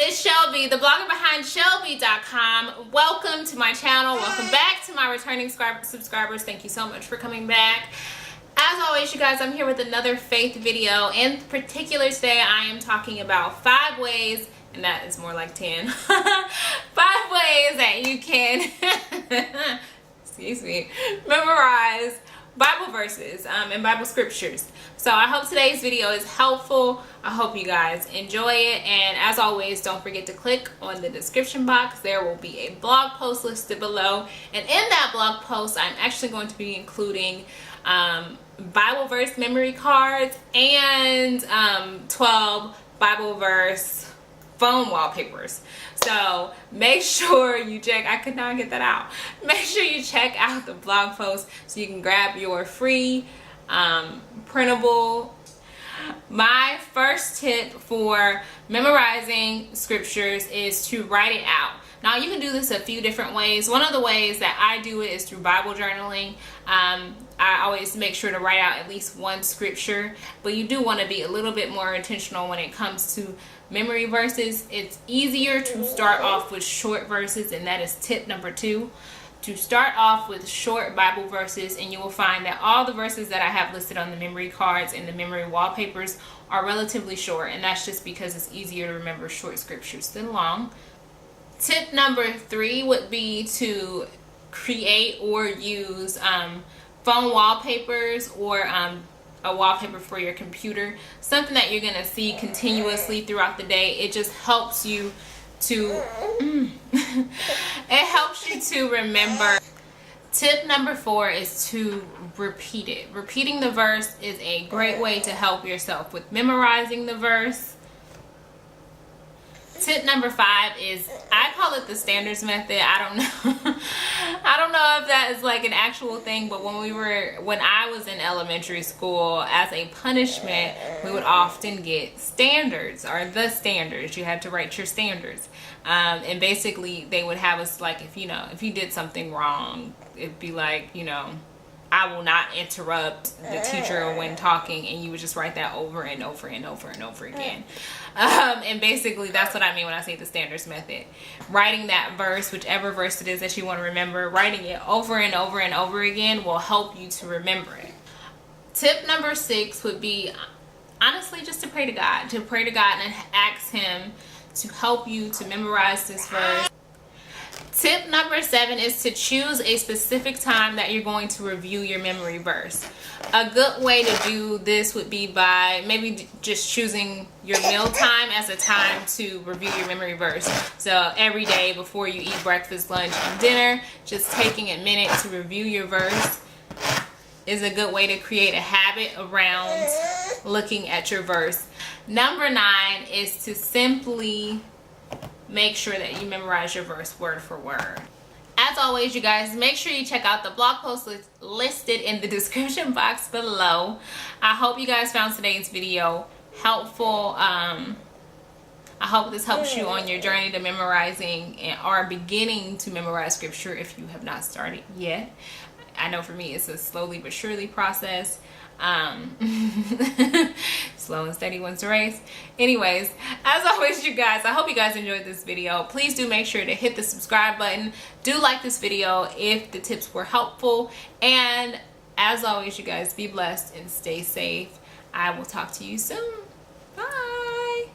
It's Chellbee, the blogger behind Chellbee.com. Welcome to my channel. Welcome back to my returning subscribers. Thank you so much for coming back. As always, you guys, I'm here with another faith video. In particular, today I am talking about 5 ways, and that is more like 10, 5 ways that you can, excuse me, memorize Bible verses and Bible scriptures. So I hope today's video is helpful. I hope you guys enjoy it, and as always, don't forget to click on the description box. There will be a blog post listed below, and in that blog post I'm actually going to be including Bible verse memory cards and 12 Bible verse phone wallpapers. So make sure you check, I could not get that out. Make sure you check out the blog post so you can grab your free printable. My first tip for memorizing scriptures is to write it out. Now you can do this a few different ways. One of the ways that I do it is through Bible journaling. I always make sure to write out at least one scripture, but you do want to be a little bit more intentional when it comes to memory verses. It's easier to start off with short verses, and that is tip number 2. To start off with short Bible verses, and you will find that all the verses that I have listed on the memory cards and the memory wallpapers are relatively short, and that's just because it's easier to remember short scriptures than long. Tip number 3 would be to create or use phone wallpapers or a wallpaper for your computer, something that you're going to see continuously throughout the day. It just helps you to it helps you to remember. Tip number 4 is to repeat it. Repeating the verse is a great way to help yourself with memorizing the verse. Tip number 5 is, I call it the standards method. I don't know I don't know if that is like an actual thing, but when I was in elementary school, as a punishment, we would often get standards, or the standards. You had to write your standards, and basically they would have us, like, if you did something wrong, it'd be like, I will not interrupt the teacher when talking, and you would just write that over and over and over and over again. And basically that's what I mean when I say the standards method. Writing that verse, whichever verse it is that you want to remember, writing it over and over and over again will help you to remember it. Tip number 6 would be, honestly, just to pray to God. To pray to God and ask Him to help you to memorize this verse. Tip number 7 is to choose a specific time that you're going to review your memory verse. A good way to do this would be by maybe just choosing your meal time as a time to review your memory verse. So every day before you eat breakfast, lunch, and dinner, just taking a minute to review your verse is a good way to create a habit around looking at your verse. Number 9 is to simply make sure that you memorize your verse word for word. As always, you guys, make sure you check out the blog post listed in the description box below. I hope you guys found today's video helpful. I hope this helps you on your journey to memorizing or beginning to memorize scripture if you have not started yet. I know for me it's a slowly but surely process. Slow and steady wins the race. Anyways, as always, you guys, I hope you guys enjoyed this video. Please do make sure to hit the subscribe button. Do like this video if the tips were helpful, and as always, you guys, be blessed and stay safe. I will talk to you soon. Bye.